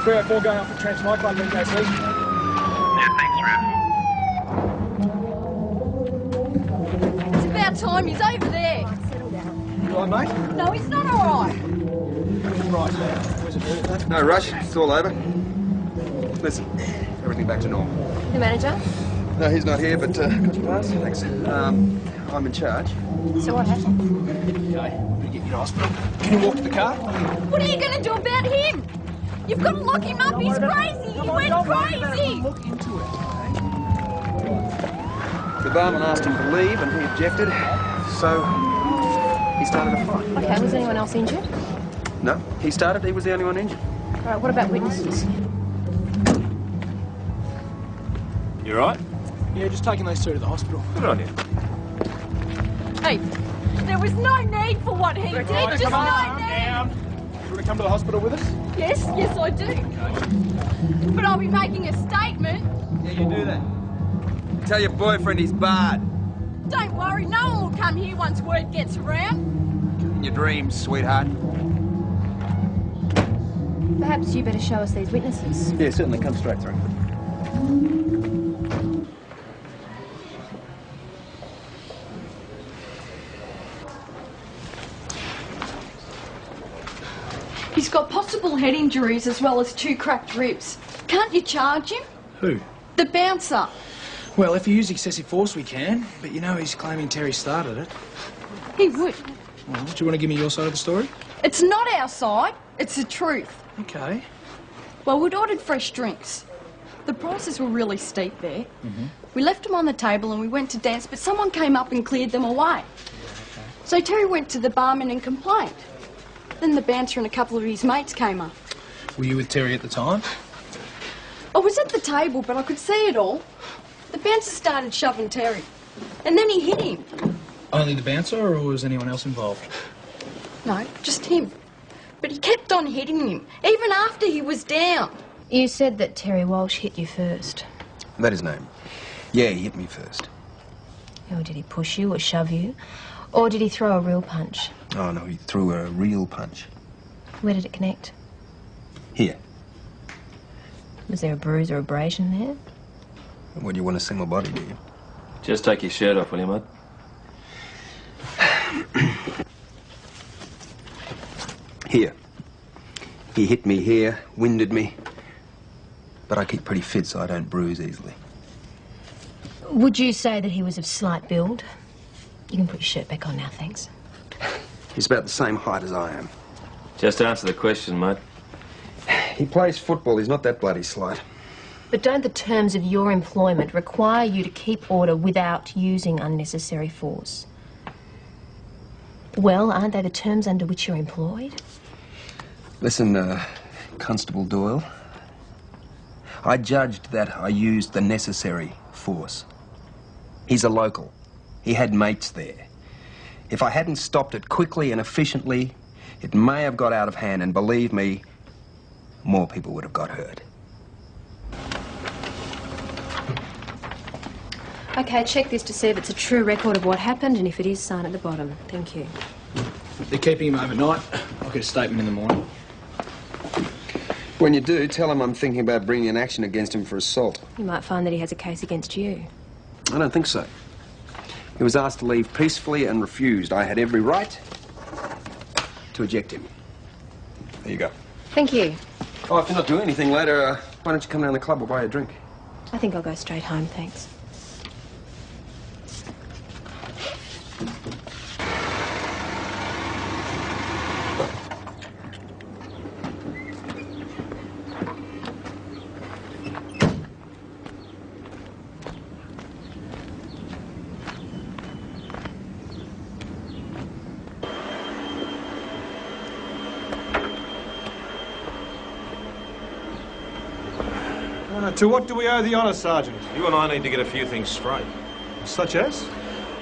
304 going off for Trans Nightclub, then go see. Yeah, thanks, Rev. It's about time. He's over there. You all right, mate? No, he's not all right. Right, where's it? No rush, it's all over. Listen, everything back to normal. The manager? No, he's not here, but got your pass? Thanks. I'm in charge. So what happened? Okay, we'll get you to hospital. Can you walk to the car? What are you going to do about him? You've got to lock him up. He's crazy. He went crazy. Look into it, okay? The barman asked him to leave and he objected, so he started a fight. Okay, was anyone else injured? No, he started, he was the only one injured. All right, what about witnesses? You all right? Yeah, just taking those two to the hospital. Good on you. Hey, there was no need for what he did. Just Come no on, need. down. You want to come to the hospital with us? Yes, I do. But I'll be making a statement. Yeah, you do that. Tell your boyfriend he's barred. Don't worry, no one will come here once word gets around. In your dreams, sweetheart. Perhaps you better show us these witnesses. Yeah, certainly. Come straight through. He's got possible head injuries as well as 2 cracked ribs. Can't you charge him? Who? The bouncer. Well, if you use excessive force, we can. But you know he's claiming Terry started it. He would. Well, do you want to give me your side of the story? It's not our side. It's the truth. Okay. Well, we'd ordered fresh drinks. The prices were really steep there. We left them on the table and we went to dance, but someone came up and cleared them away. So Terry went to the barman and complained. Then the bouncer and a couple of his mates came up. Were you with Terry at the time? I was at the table, but I could see it all. The bouncer started shoving Terry, and then he hit him. Only the bouncer, or was anyone else involved? No, just him. But he kept on hitting him, even after he was down. You said that Terry Walsh hit you first. That his name. Yeah, he hit me first. Or did he push you or shove you? Or did he throw a real punch? Oh, no, he threw a real punch. Where did it connect? Here. Was there a bruise or abrasion there? What, do you want to see my body, do you? Just take your shirt off, will you, mate? Here. He hit me here, winded me. But I keep pretty fit, so I don't bruise easily. Would you say that he was of slight build? You can put your shirt back on now, thanks. He's about the same height as I am. Just answer the question, mate. He plays football. He's not that bloody slight. But don't the terms of your employment require you to keep order without using unnecessary force? Well, aren't they the terms under which you're employed? Listen, Constable Doyle. I judged that I used the necessary force. He's a local. He had mates there. If I hadn't stopped it quickly and efficiently, it may have got out of hand, and believe me, more people would have got hurt. Okay, check this to see if it's a true record of what happened, and if it is, sign at the bottom. Thank you. They're keeping him overnight. I'll get a statement in the morning. When you do, tell him I'm thinking about bringing an action against him for assault. You might find that he has a case against you. I don't think so. He was asked to leave peacefully and refused. I had every right to eject him. There you go. Thank you. Oh, if you're not doing anything later, why don't you come down to the club? We'll buy you a drink. I think I'll go straight home, thanks. To what do we owe the honour, Sergeant? You and I need to get a few things straight. Such as?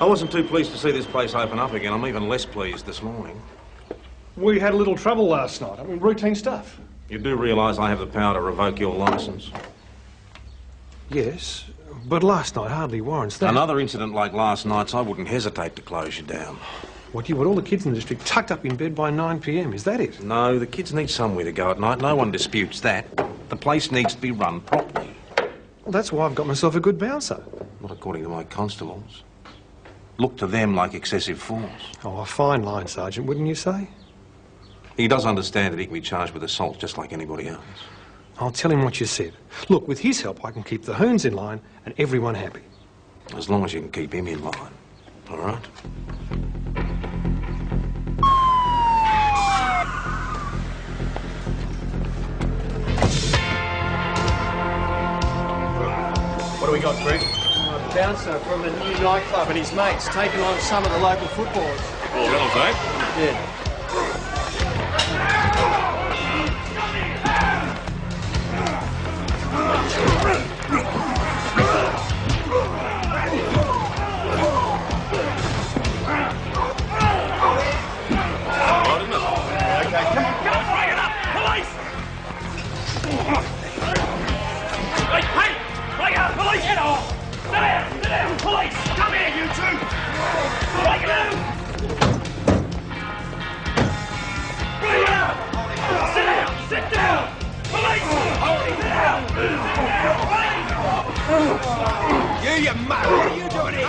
I wasn't too pleased to see this place open up again. I'm even less pleased this morning. We had a little trouble last night. I mean, routine stuff. You do realise I have the power to revoke your licence? Yes, but last night hardly warrants that. Another incident like last night's, I wouldn't hesitate to close you down. What, you want all the kids in the district tucked up in bed by 9 p.m, is that it? No, the kids need somewhere to go at night. No one disputes that. The place needs to be run properly. Well, that's why I've got myself a good bouncer. Not according to my constables. Look to them like excessive force. Oh, a fine line, Sergeant, wouldn't you say? He does understand that he can be charged with assault just like anybody else. I'll tell him what you said. Look, with his help, I can keep the hoons in line and everyone happy. As long as you can keep him in line. All right? What do we got, Greg? A bouncer from a new nightclub and his mates taking on some of the local footballers. All guns, eh? Yeah. You mug! What are you doing here?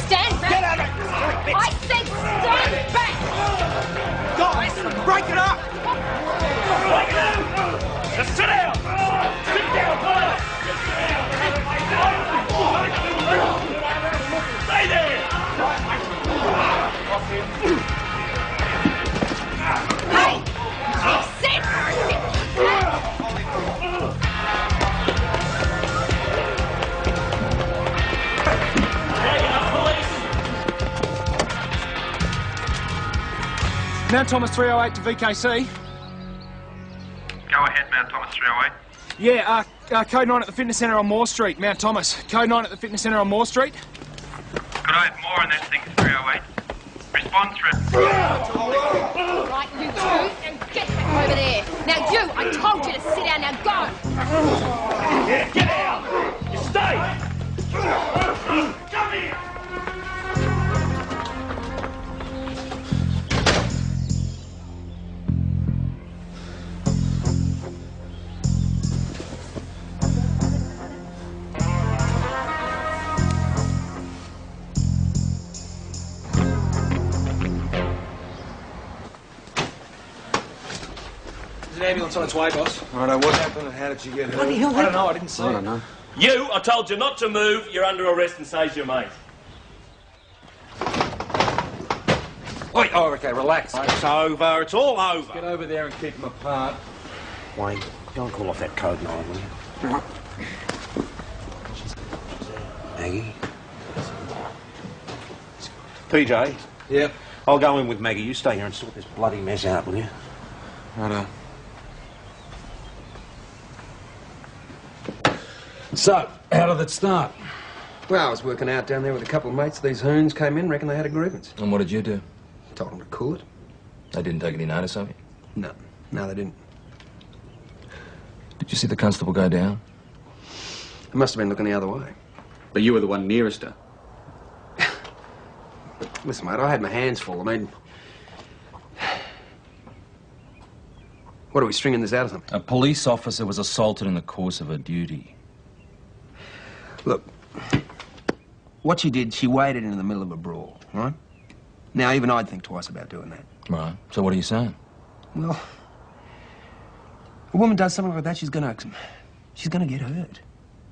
Stand back! Get out of it! I said stand back! Guys, break it up! Just sit down! Sit down, fellas! Stay there! Hey! I said Mount Thomas 308 to VKC. Go ahead, Mount Thomas 308. Yeah, code 9 at the fitness centre on Moore Street, Mount Thomas. Code 9 at the fitness centre on Moore Street. Could I have more on that thing, 308? Response through. right, you two, and get back over there. Now you, I told you to sit down. Now go. Yeah, get out! You stay! Come here! There's an ambulance on its way, boss. Righto, what happened and how did you get hurt? I don't know, I didn't see it. know. You, I told you not to move. You're under arrest and so's your mate. Oi, oh, okay, relax. It's over, it's all over. Get over there and keep them apart. Wayne, don't call off that code 9, will you? Maggie? PJ? Yep. I'll go in with Maggie. You stay here and sort this bloody mess out, will you? Righto. So, how did it start? Well, I was working out down there with a couple of mates. These hoons came in, reckon they had a grievance. And what did you do? Told them to cool it. They didn't take any notice of you? No, they didn't. Did you see the constable go down? They must have been looking the other way. But you were the one nearest her. Listen, mate, I had my hands full. I mean... What, are we stringing this out or something? A police officer was assaulted in the course of her duty. Look, what she did, she waded in the middle of a brawl, right? Now, even I'd think twice about doing that. Right. So what are you saying? Well, a woman does something like that, she's gonna get hurt.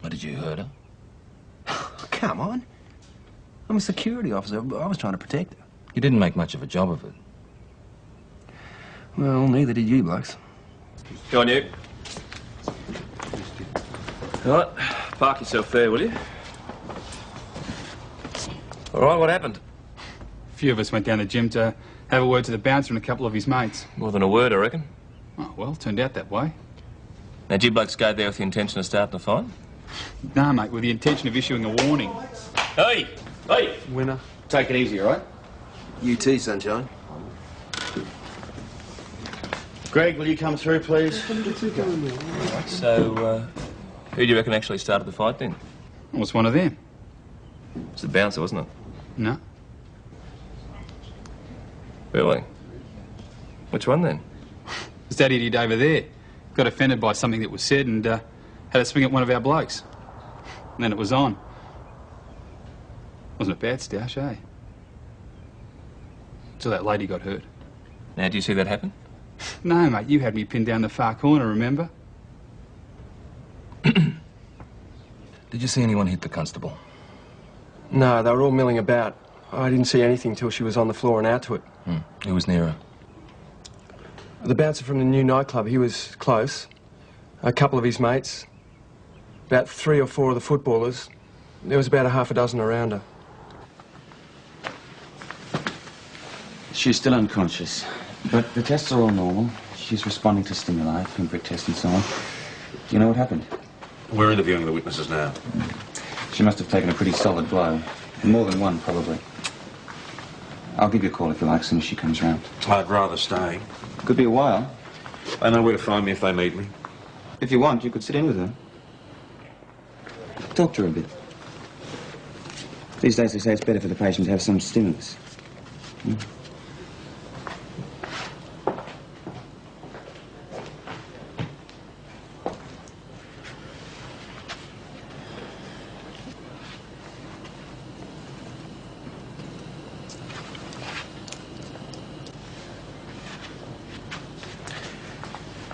What, did you hurt her? Come on. I'm a security officer. I was trying to protect her. You didn't make much of a job of it. Well, neither did you blokes. Go on, you. All right, park yourself there, will you? All right, what happened? A few of us went down the gym to have a word to the bouncer and a couple of his mates. More than a word, I reckon. Oh, well, turned out that way. Now, did you blokes go there with the intention of starting a fight? Nah, mate, with the intention of issuing a warning. Hey! Hey! Winner. Take it easy, all right? You too, sunshine. Greg, will you come through, please? So, who do you reckon actually started the fight then? It was one of them. It was the bouncer, wasn't it? No. Really? Which one then? It's that idiot over there. Got offended by something that was said and had a swing at one of our blokes. And then it was on. Wasn't a bad stoush, eh? Till that lady got hurt. Now, do you see that happen? No, mate, you had me pinned down the far corner, remember? Did you see anyone hit the constable? No, they were all milling about. I didn't see anything till she was on the floor and out to it. Who was near her? The bouncer from the new nightclub, he was close. A couple of his mates. About 3 or 4 of the footballers. There was about a half a dozen around her. She's still unconscious, but the tests are all normal. She's responding to stimuli, pinprick test and so on. Do you know what happened? We're interviewing the witnesses now. She must have taken a pretty solid blow. More than one, probably. I'll give you a call if you like, as soon as she comes round. I'd rather stay. Could be a while. They know where to find me if they need me. If you want, you could sit in with her. Talk to her a bit. These days they say it's better for the patient to have some stimulus.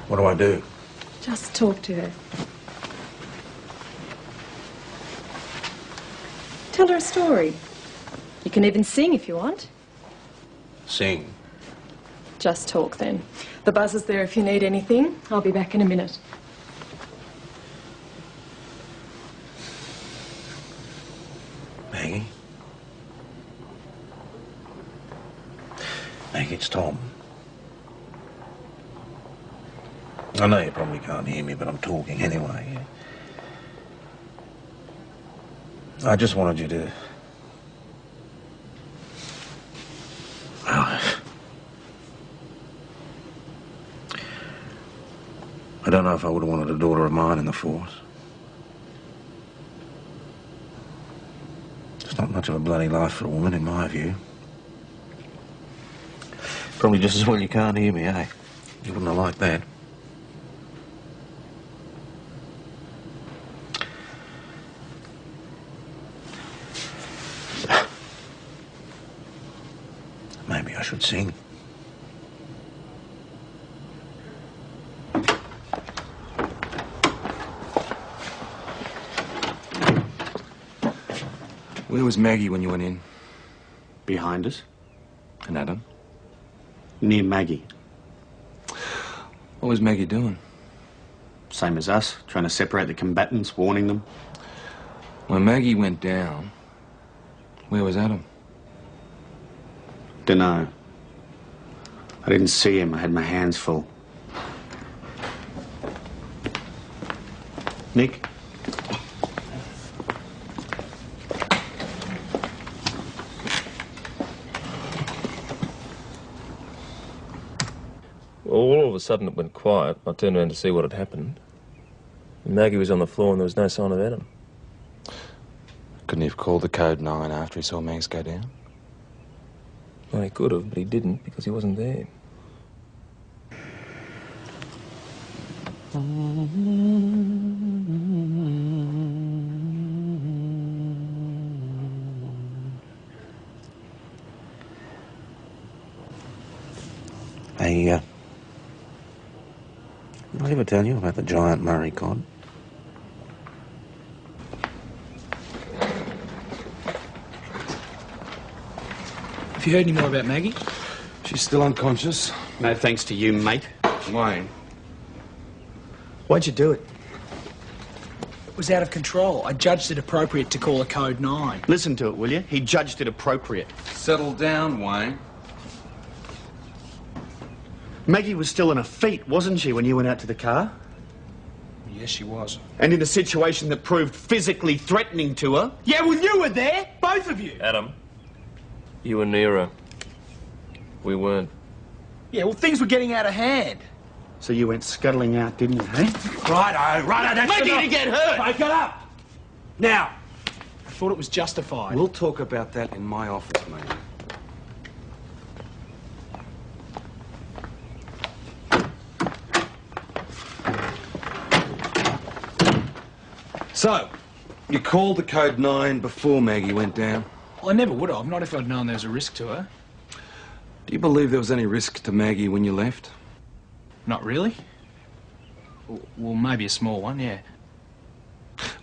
What do I do? Just talk to her. Tell her a story. You can even sing if you want. Sing. Just talk then. The buzz is there if you need anything. I'll be back in a minute. Maggie? Maggie, it's Tom. I know you probably can't hear me, but I'm talking anyway. I just wanted you to... I don't know if I would have wanted a daughter of mine in the force. It's not much of a bloody life for a woman, in my view. Probably just as well you can't hear me, eh? You wouldn't have liked that. Maybe I should sing. Where was Maggie when you went in? Behind us. And Adam? Near Maggie. What was Maggie doing? Same as us, trying to separate the combatants, warning them. When Maggie went down, where was Adam? Dunno. I didn't see him. I had my hands full. Nick? Well, all of a sudden it went quiet. I turned around to see what had happened. Maggie was on the floor and there was no sign of Adam. Couldn't he have called the code 9 after he saw Mags go down? Well, he could have, but he didn't because he wasn't there. Hey, did I ever tell you about the giant Murray cod? Have you heard any more about Maggie? She's still unconscious. No thanks to you, mate. Wayne. Why'd you do it? It was out of control. I judged it appropriate to call a code 9. Listen to it, will you? He judged it appropriate. Settle down, Wayne. Maggie was still in her feet, wasn't she, when you went out to the car? Yes, she was. And in a situation that proved physically threatening to her? Yeah, well, you were there. Both of you. Adam, you were near her. We weren't. Yeah, well, things were getting out of hand. So you went scuttling out, didn't you, eh? Righto, that's Maggie to get hurt! Take it up. Now, thought it was justified. We'll talk about that in my office, mate. So, you called the code 9 before Maggie went down? Well, I never would have, not if I'd known there was a risk to her. Do you believe there was any risk to Maggie when you left? Not really. Well, maybe a small one, yeah.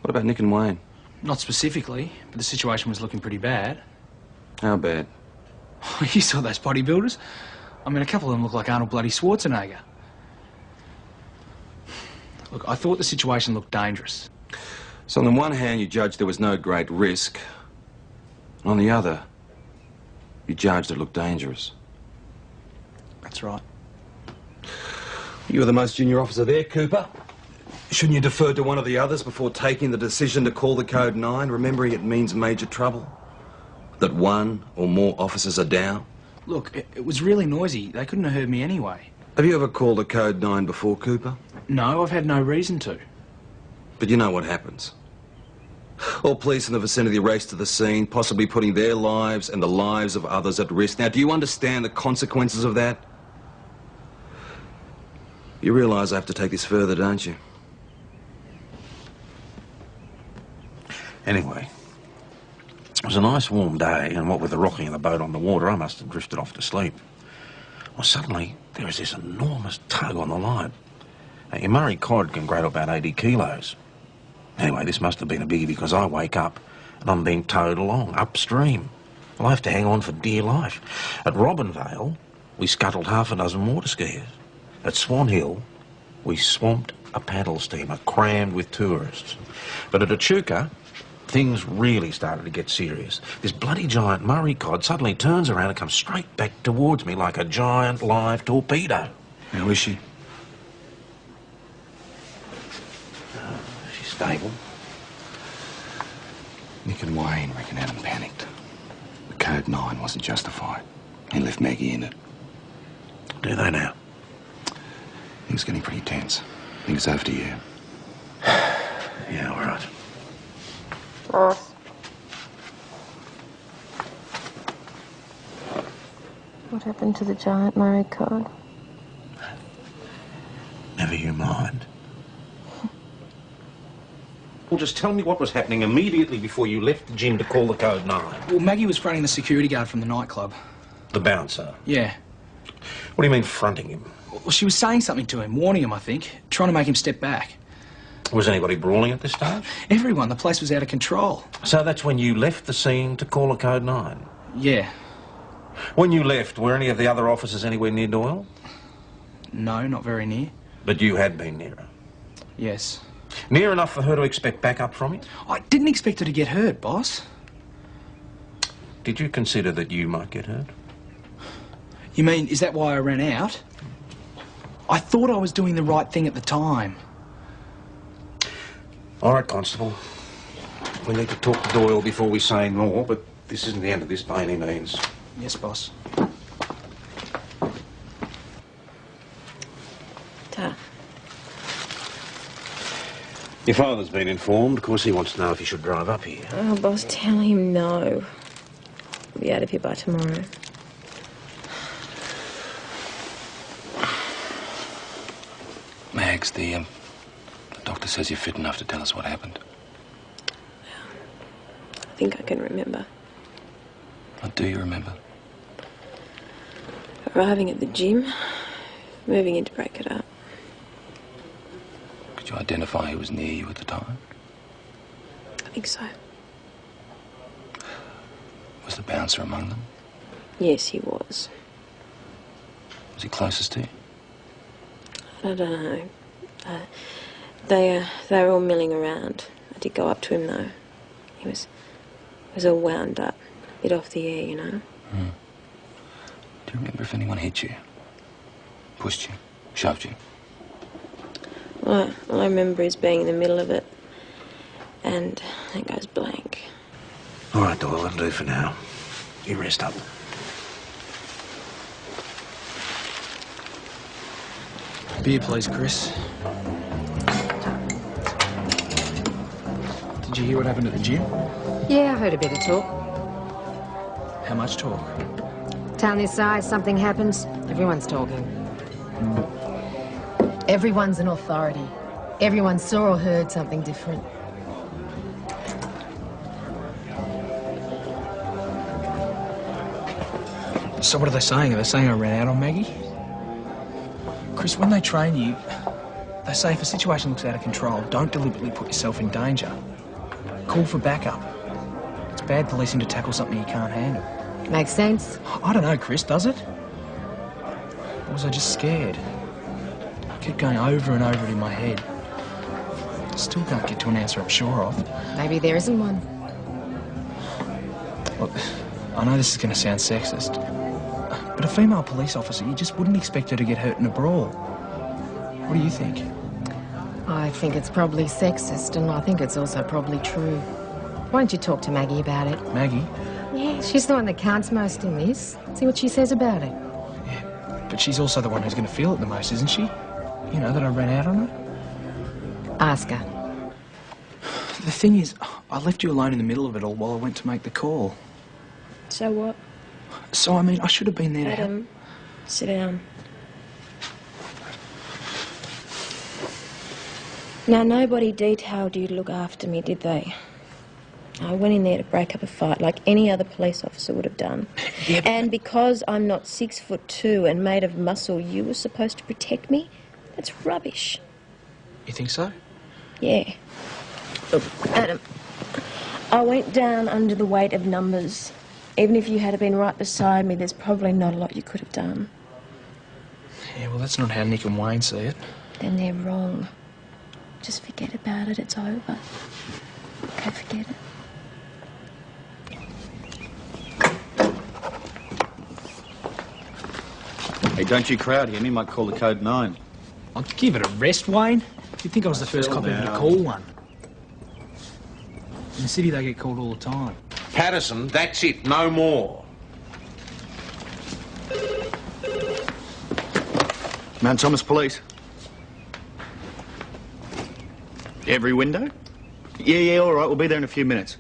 What about Nick and Wayne? Not specifically, but the situation was looking pretty bad. How bad? You saw those bodybuilders? I mean, a couple of them look like Arnold bloody Schwarzenegger. Look, I thought the situation looked dangerous. So on the one hand, you judged there was no great risk. And on the other, you judged it looked dangerous. That's right. You were the most junior officer there, Cooper. Shouldn't you defer to one of the others before taking the decision to call the code 9, remembering it means major trouble? That one or more officers are down? Look, it was really noisy. They couldn't have heard me anyway. Have you ever called a code 9 before, Cooper? No, I've had no reason to. But you know what happens. All police in the vicinity race to the scene, possibly putting their lives and the lives of others at risk. Now, do you understand the consequences of that? You realise I have to take this further, don't you? Anyway, it was a nice warm day, and what with the rocking of the boat on the water, I must have drifted off to sleep. Well, suddenly, there was this enormous tug on the line. Now, your Murray cod can grow to about 80 kilos. Anyway, this must have been a biggie because I wake up and I'm being towed along, upstream. Well, I have to hang on for dear life. At Robinvale, we scuttled half a dozen water skiers. At Swan Hill, we swamped a paddle steamer crammed with tourists. But at Echuca, things really started to get serious. This bloody giant Murray cod suddenly turns around and comes straight back towards me like a giant live torpedo. How is she? She's stable. Nick and Wayne reckon Adam panicked. The code 9 wasn't justified. He left Maggie in it. Do they now? Things getting pretty tense. I think it's over to you. Yeah, all right. Boss. What happened to the giant Murray cod? Never you mind. Well, just tell me what was happening immediately before you left the gym to call the code 9. Well, Maggie was fronting the security guard from the nightclub. The bouncer? Yeah. What do you mean, fronting him? Well, she was saying something to him, warning him, I think, trying to make him step back. Was anybody brawling at this stage? Everyone. The place was out of control. So that's when you left the scene to call a code 9? Yeah. When you left, were any of the other officers anywhere near Doyle? No, not very near. But you had been near her? Yes. Near enough for her to expect backup from you? I didn't expect her to get hurt, boss. Did you consider that you might get hurt? You mean, is that why I ran out? I thought I was doing the right thing at the time. All right, Constable. We need to talk to Doyle before we say more, but this isn't the end of this by any means. Yes, boss. Ta. Your father's been informed. Of course, he wants to know if he should drive up here. Oh, boss, tell him no. I'll be out of here by tomorrow. Mags, the doctor says you're fit enough to tell us what happened. I think I can remember. What do you remember? Arriving at the gym, moving in to break it up. Could you identify who was near you at the time? I think so. Was the bouncer among them? Yes, he was. Was he closest to you? I don't know. They were all milling around. I did go up to him, though. He was all wound up, a bit off the air, you know. Hmm. Do you remember if anyone hit you? Pushed you? Shoved you? Well, all I remember is being in the middle of it, and it goes blank. All right, Doyle, that'll do for now. You rest up. Beer, please, Chris. Did Did you hear what happened at the gym? Yeah, I heard a bit of talk. How much talk? Town this size, something happens, everyone's talking. Everyone's an authority. Everyone saw or heard something different. So what are they saying? Are they saying I ran out on Maggie? Chris, when they train you, they say if a situation looks out of control, don't deliberately put yourself in danger. Call for backup. It's bad policing to tackle something you can't handle. Makes sense. I don't know, Chris, does it? Or was I just scared? I kept going over and over it in my head. Still can't get to an answer I'm sure of. Maybe there isn't one. Look, I know this is going to sound sexist, but a female police officer, you just wouldn't expect her to get hurt in a brawl. What do you think? I think it's probably sexist, and I think it's also probably true. Why don't you talk to Maggie about it? Maggie? Yeah, she's the one that counts most in this. See what she says about it. Yeah, but she's also the one who's going to feel it the most, isn't she? You know, that I ran out on her. Ask her. The thing is, I left you alone in the middle of it all while I went to make the call. So what? So, I mean, I should have been there to help. Adam, sit down. Now, nobody detailed you to look after me, did they? I went in there to break up a fight like any other police officer would have done. Yeah, and because I'm not 6'2" and made of muscle, you were supposed to protect me? That's rubbish. You think so? Yeah. Look, Adam, I went down under the weight of numbers. Even if you had been right beside me, there's probably not a lot you could have done. Yeah, well, that's not how Nick and Wayne see it. Then they're wrong. Just forget about it, it's over. Okay, forget it. Hey, don't you crowd here. You might call the code 9. I'll give it a rest, Wayne. You'd think I was the first cop ever to call one. In the city, they get called all the time. Patterson, that's it. No more. Mount Thomas Police. Every window? Yeah, all right. We'll be there in a few minutes.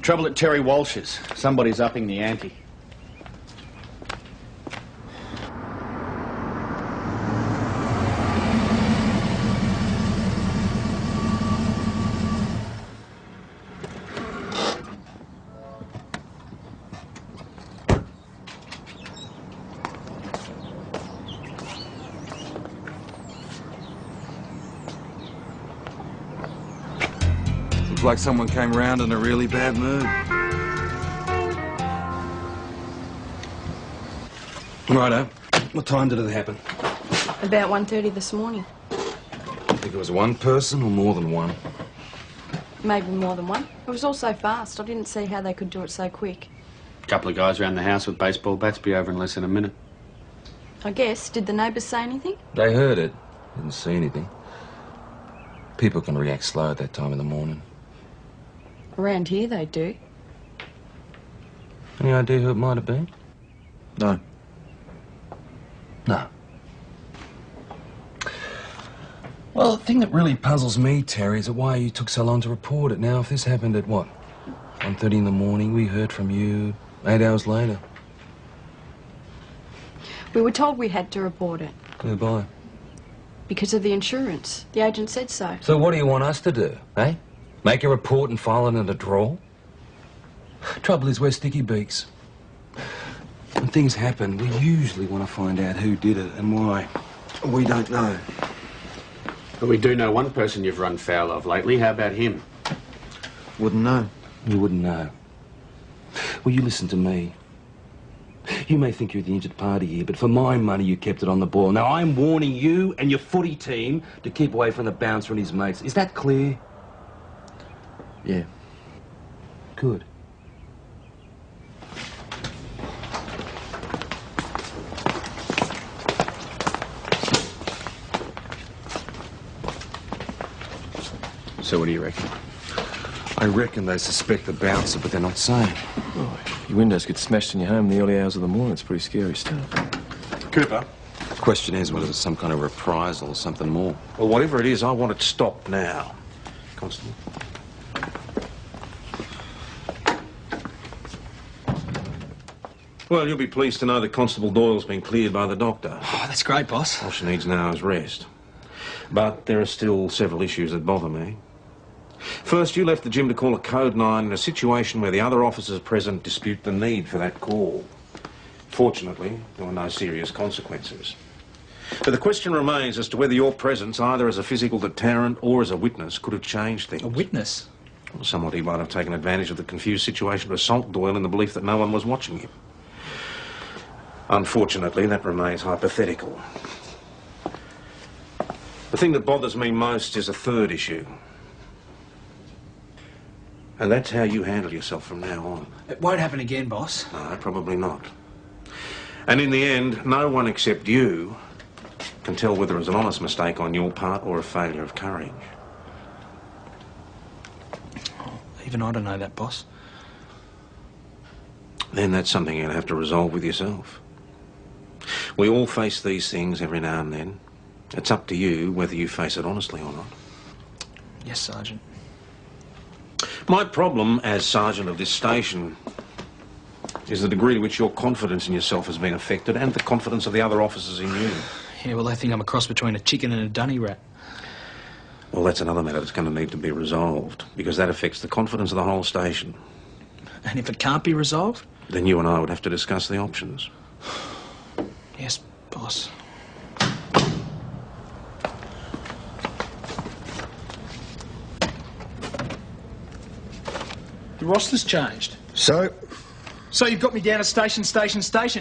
Trouble at Terry Walsh's. Somebody's upping the ante. Looks like someone came round in a really bad mood. Righto. What time did it happen? About 1:30 this morning. Think it was one person or more than one? Maybe more than one. It was all so fast, I didn't see how they could do it so quick. A couple of guys around the house with baseball bats. Be over in less than a minute. I guess. Did the neighbours say anything? They heard it. Didn't see anything. People can react slow at that time in the morning. Around here they do. Any idea who it might have been? No. No. Well, the thing that really puzzles me, Terry, is why you took so long to report it. Now, if this happened at, what, 1:30 in the morning, we heard from you 8 hours later. We were told we had to report it. Who by? Because of the insurance. The agent said so. So what do you want us to do, eh? Make a report and file it in a drawer? Trouble is, we're sticky beaks. When things happen, we usually want to find out who did it and why. We don't know. But we do know one person you've run foul of lately. How about him? Wouldn't know. You wouldn't know. Well, you listen to me. You may think you're the injured party here, but for my money, you kept it on the ball. Now, I'm warning you and your footy team to keep away from the bouncer and his mates. Is that clear? Yeah. Good. So what do you reckon? I reckon they suspect the bouncer, but they're not saying. Oh, your windows get smashed in your home in the early hours of the morning. It's pretty scary stuff. Cooper, the question is whether it's some kind of reprisal or something more. Well, whatever it is, I want it stopped now. Constable. Well, you'll be pleased to know that Constable Doyle's been cleared by the doctor. Oh, that's great, boss. All she needs now is rest. But there are still several issues that bother me. First, you left the gym to call a code 9 in a situation where the other officers present dispute the need for that call. Fortunately, there were no serious consequences. But the question remains as to whether your presence, either as a physical deterrent or as a witness, could have changed things. A witness? Well, somebody might have taken advantage of the confused situation to assault Doyle in the belief that no one was watching him. Unfortunately, that remains hypothetical. The thing that bothers me most is a third issue. And that's how you handle yourself from now on. It won't happen again, boss. No, probably not. And in the end, no one except you can tell whether it was an honest mistake on your part or a failure of courage. Oh, even I don't know that, boss. Then that's something you'll have to resolve with yourself. We all face these things every now and then. It's up to you whether you face it honestly or not. Yes, Sergeant. My problem as Sergeant of this station is the degree to which your confidence in yourself has been affected and the confidence of the other officers in you. Yeah, well, they think I'm a cross between a chicken and a dunny rat. Well, that's another matter that's going to need to be resolved, because that affects the confidence of the whole station. And if it can't be resolved? Then you and I would have to discuss the options. Yes, boss. The roster's changed. So you've got me down at station.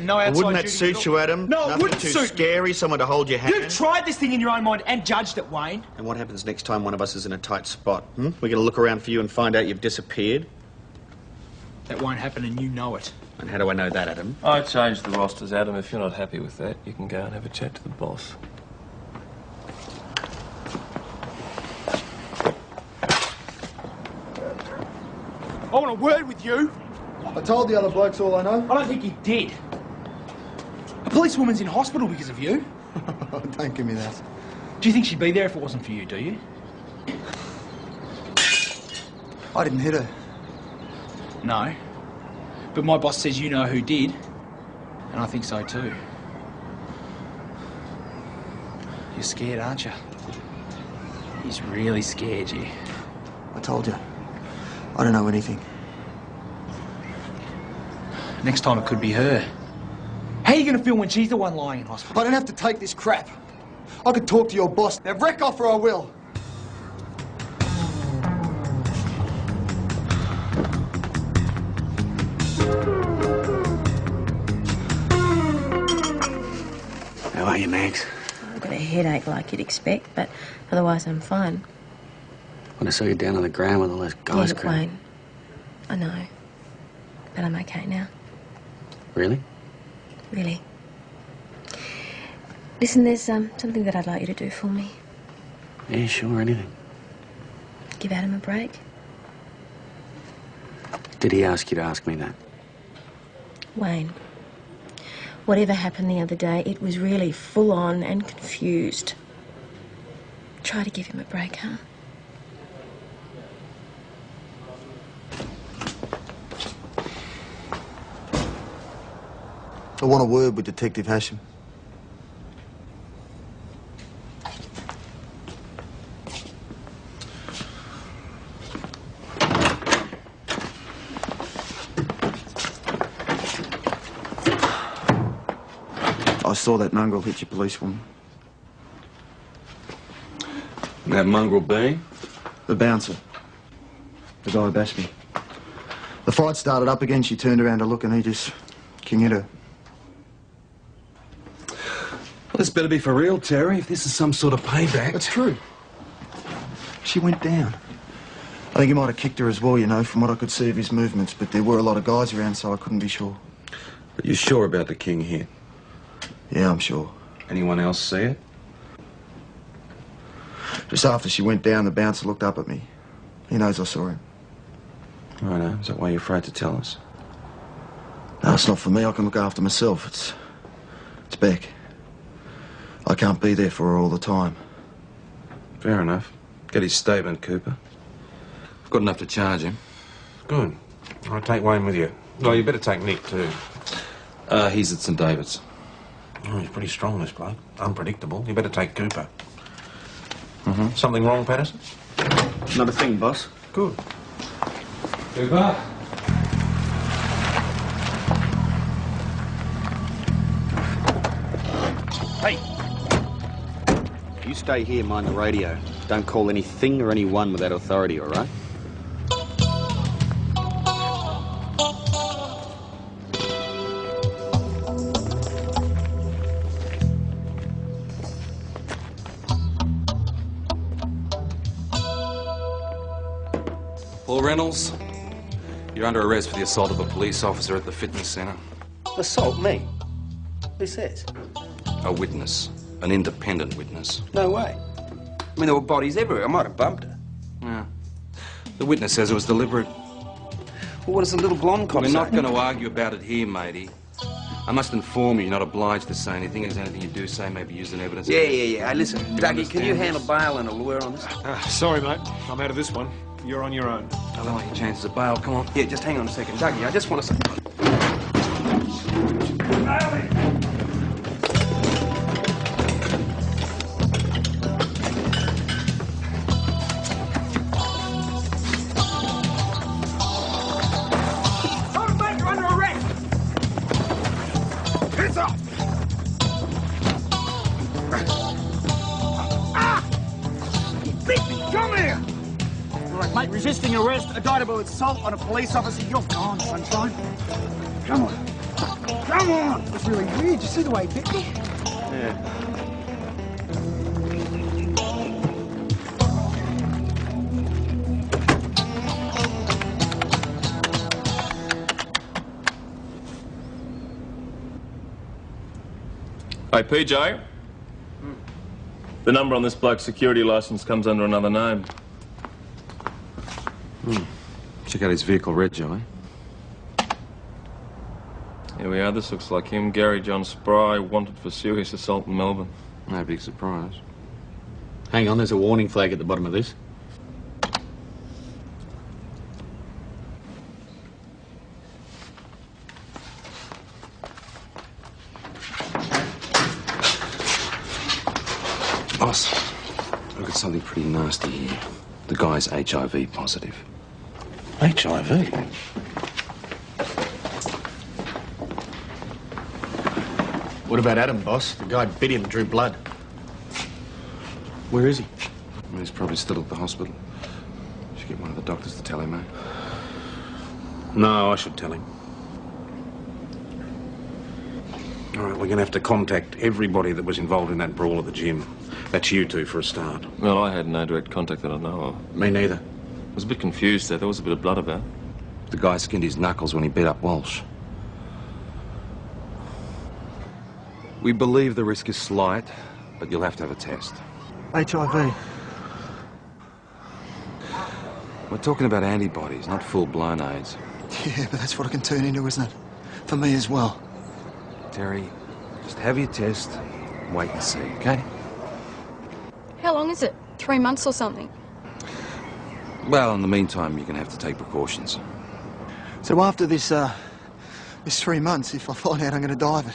No outside wouldn't that duty suit at you, all. Adam? No, it Nothing wouldn't too suit scary, someone to hold your hand. You've tried this thing in your own mind and judged it, Wayne. And what happens next time one of us is in a tight spot? We're going to look around for you and find out you've disappeared? That won't happen and you know it. And how do I know that, Adam? I changed the rosters, Adam. If you're not happy with that, you can go and have a chat to the boss. I want a word with you. I told the other blokes all I know. I don't think you did. A policewoman's in hospital because of you. Don't give me that. Do you think she'd be there if it wasn't for you, do you? I didn't hit her. No. But my boss says you know who did. And I think so too. You're scared, aren't you? He's really scared you. I told you. I don't know anything. Next time it could be her. How are you going to feel when she's the one lying in hospital? I don't have to take this crap. I could talk to your boss. Now wreck off or I will. How are you, Max? I've got a headache like you'd expect, but otherwise I'm fine. When I saw you down on the ground with all those guys... Yeah, look, Wayne, I know. But I'm okay now. Really? Really. Listen, there's something that I'd like you to do for me. Yeah, sure, anything. Give Adam a break. Did he ask you to ask me that? Wayne, whatever happened the other day, it was really full on and confused. Try to give him a break, huh? I want a word with Detective Hasham. I saw that mongrel hit your policewoman. That mongrel being? The bouncer. The guy who bashed me. The fight started up again, she turned around to look and he just king hit her. Well, this better be for real, Terry, if this is some sort of payback. That's true. She went down. I think he might have kicked her as well, you know, from what I could see of his movements, but there were a lot of guys around, so I couldn't be sure. But you're sure about the king hit? Yeah, I'm sure. Anyone else see it? Just after she went down, the bouncer looked up at me. He knows I saw him. Righto. Is that why you're afraid to tell us? No, it's not for me. I can look after myself. It's Beck. I can't be there for her all the time. Fair enough. Get his statement, Cooper. Good enough to charge him. Good. I'll take Wayne with you. Well, you better take Nick, too. He's at St David's. Oh, he's pretty strong, this bloke. Unpredictable. You better take Cooper. Something wrong, Patterson? Not a thing, boss. Good. Cooper? Hey! You stay here, mind the radio. Don't call anything or anyone without authority, all right? Paul Reynolds, you're under arrest for the assault of a police officer at the fitness centre. Assault me? Who says? A witness. An independent witness. No way. I mean, there were bodies everywhere. I might have bumped her. Yeah. The witness says it was deliberate. Well, what does the little blonde cop We're say? not going to argue about it here, matey. I must inform you, you're not obliged to say anything. If there's anything you do say, maybe use an evidence. Yeah. Hey, listen, Dougie, can you handle bail and a lawyer on this? Sorry, mate. I'm out of this one. You're on your own. I don't like your chances of bail. Come on. Yeah, just hang on a second. Dougie, I just want to say... You're under arrest! Hands up! He beat me! Come here! All right, mate, resisting arrest, indictable assault on a police officer. You're gone, sunshine. Come on. Come on! It was really weird. You see the way he bit me? Yeah. Hey, PJ. The number on this bloke's security licence comes under another name. Check out his vehicle reg, Joey. Here we are. This looks like him. Gary John Spry, wanted for serious assault in Melbourne. No big surprise. Hang on, there's a warning flag at the bottom of this. Boss, I've got something pretty nasty here. The guy's HIV positive. HIV? What about Adam, boss? The guy bit him, drew blood. Where is he? Well, he's probably still at the hospital. Should get one of the doctors to tell him, eh? No, I should tell him. All right, we're going to have to contact everybody that was involved in that brawl at the gym. That's you two for a start. Well, I had no direct contact that I know of. Me neither. I was a bit confused there. There was a bit of blood about. The guy skinned his knuckles when he beat up Walsh. We believe the risk is slight, but you'll have to have a test. HIV. We're talking about antibodies, not full-blown AIDS. Yeah, but that's what it can turn into, isn't it? For me as well. Terry, just have your test and wait and see, okay? How long is it? 3 months or something? Well, in the meantime, you're going to have to take precautions. So after this 3 months, if I find out I'm going to die of it,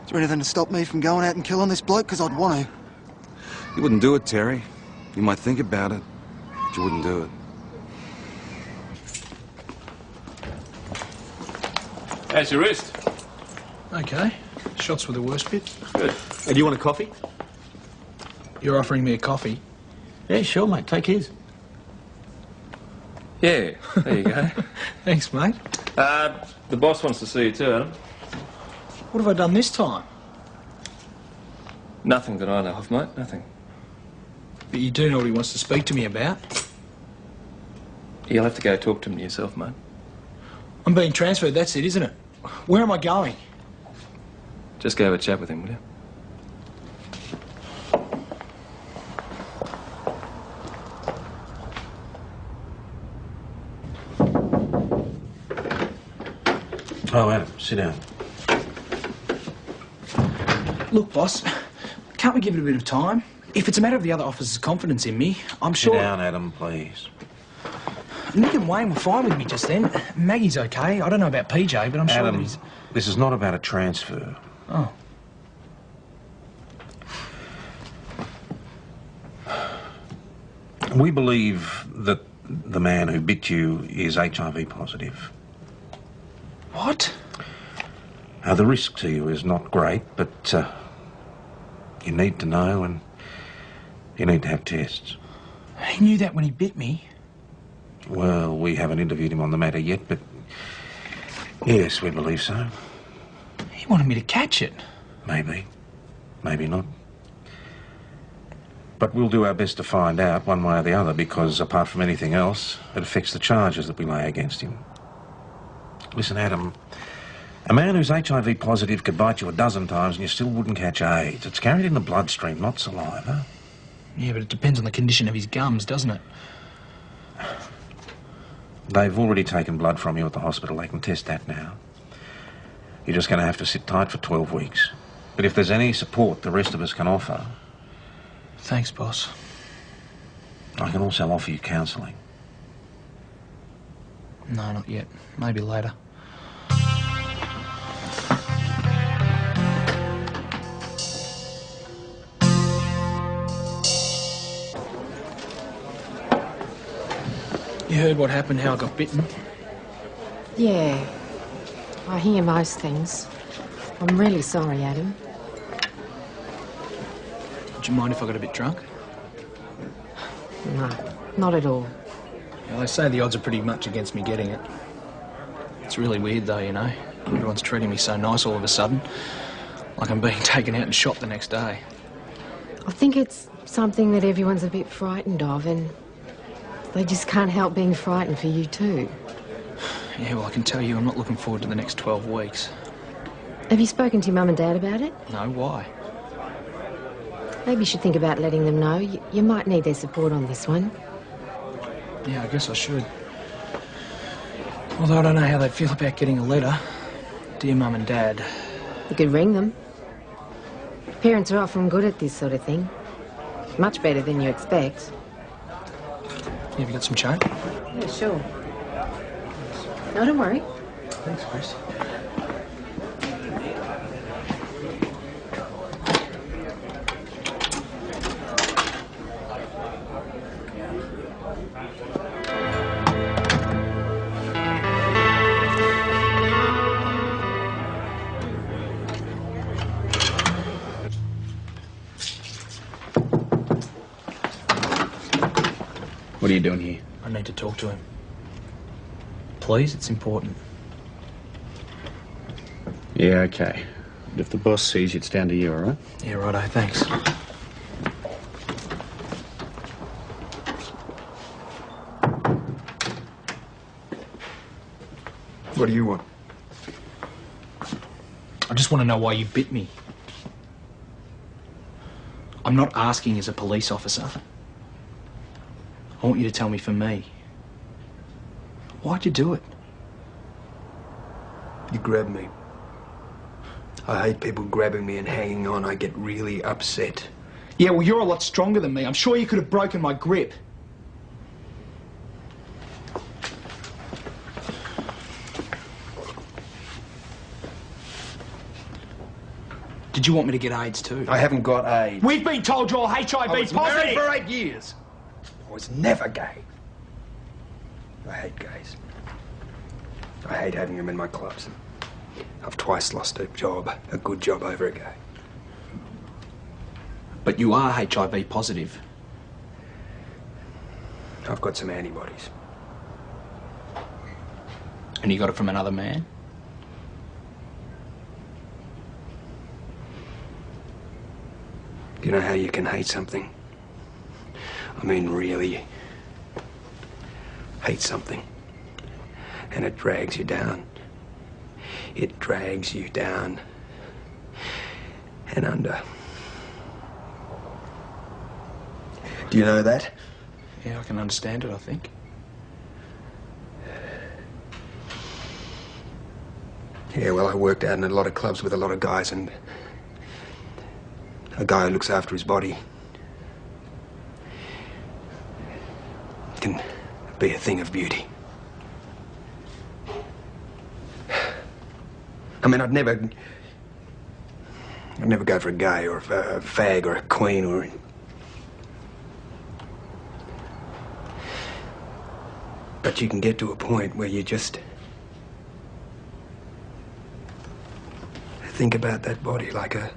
is there anything to stop me from going out and killing this bloke? Because I'd want to. You wouldn't do it, Terry. You might think about it, but you wouldn't do it. How's your wrist? Okay. Shots were the worst bit. Good. Hey, do you want a coffee? You're offering me a coffee? Yeah, sure, mate. Take his. Yeah, there you go. Thanks, mate. The boss wants to see you too, Adam. What have I done this time? Nothing that I know of, mate. Nothing. But you do know what he wants to speak to me about. You'll have to go talk to him yourself, mate. I'm being transferred, that's it, isn't it? Where am I going? Just go have a chat with him, will you? Oh, Adam, sit down. Look, boss, can't we give it a bit of time? If it's a matter of the other officer's confidence in me, I'm sure... Sit down, Adam, please. Nick and Wayne were fine with me just then. Maggie's okay. I don't know about PJ, but I'm sure that Adam, he's... this is not about a transfer. Oh. We believe that the man who bit you is HIV positive. What? The risk to you is not great, but you need to know and you need to have tests. He knew that when he bit me. Well, we haven't interviewed him on the matter yet, but yes, we believe so. He wanted me to catch it. Maybe. Maybe not. But we'll do our best to find out one way or the other because, apart from anything else, it affects the charges that we lay against him. Listen, Adam, a man who's HIV positive could bite you a dozen times and you still wouldn't catch AIDS. It's carried in the bloodstream, not saliva. Yeah, but it depends on the condition of his gums, doesn't it? They've already taken blood from you at the hospital. They can test that now. You're just going to have to sit tight for 12 weeks. But if there's any support the rest of us can offer... Thanks, boss. I can also offer you counselling. No, not yet. Maybe later. You heard what happened, how I got bitten? Yeah. I hear most things. I'm really sorry, Adam. Would you mind if I got a bit drunk? No, not at all. Well, they say the odds are pretty much against me getting it. It's really weird, though, you know. Everyone's treating me so nice all of a sudden. Like I'm being taken out and shot the next day. I think it's something that everyone's a bit frightened of, and they just can't help being frightened for you too. Yeah, well, I can tell you I'm not looking forward to the next 12 weeks. Have you spoken to your mum and dad about it? No, why? Maybe you should think about letting them know. You might need their support on this one. Yeah, I guess I should. Although I don't know how they'd feel about getting a letter. Dear Mum and Dad. You could ring them. Parents are often good at this sort of thing. Much better than you expect. Yeah, have you got some change? Yeah, sure. No, don't worry. Thanks, Chris. What are you doing here? I need to talk to him. Please, it's important. Yeah, okay. If the boss sees you, it's down to you, all right? Yeah, righto, thanks. What do you want? I just want to know why you bit me. I'm not asking as a police officer. I want you to tell me for me. Why'd you do it? You grabbed me. I hate people grabbing me and hanging on. I get really upset. Yeah, well, you're a lot stronger than me. I'm sure you could have broken my grip. Did you want me to get AIDS too? I haven't got AIDS. We've been told you're HIV I was positive! married for 8 years. I was never gay. I hate gays. I hate having them in my clubs. I've twice lost a job, a good job, over a gay. But you are HIV positive. I've got some antibodies. And you got it from another man? You know how you can hate something? I mean, really hate something. And it drags you down. It drags you down and under. Do you know that? Yeah, I can understand it, I think. Yeah, well, I worked out in a lot of clubs with a lot of guys, and a guy who looks after his body can be a thing of beauty. I mean, I'd never go for a gay or a fag or a queen or... But you can get to a point where you just think about that body like a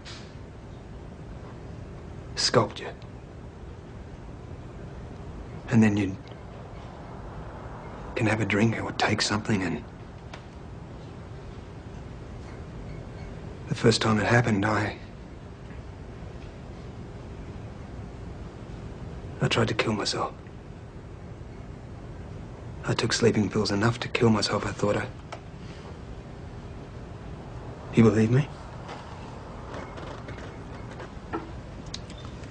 sculpture. And then you can have a drink or take something, and the first time it happened, I tried to kill myself. I took sleeping pills enough to kill myself. I thought You believe me?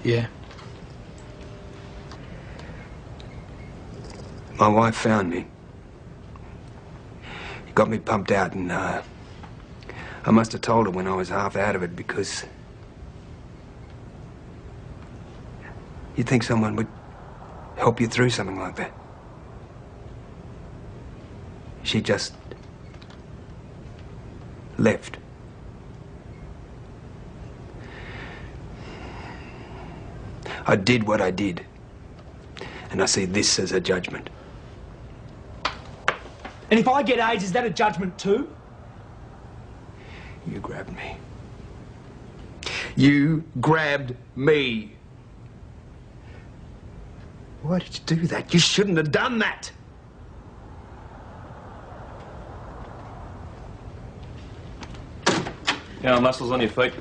Yeah. My wife found me. Got me pumped out, and I must have told her when I was half out of it, because you'd think someone would help you through something like that. She just left. I did what I did, and I see this as a judgment. And if I get AIDS, is that a judgment too? You grabbed me. You grabbed me. Why did you do that? You shouldn't have done that. Yeah, muscles on your feet.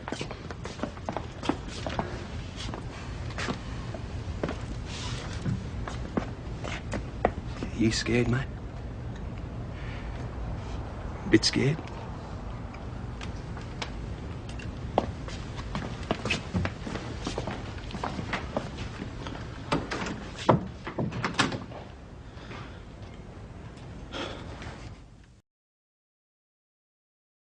You scared, mate? A bit scared?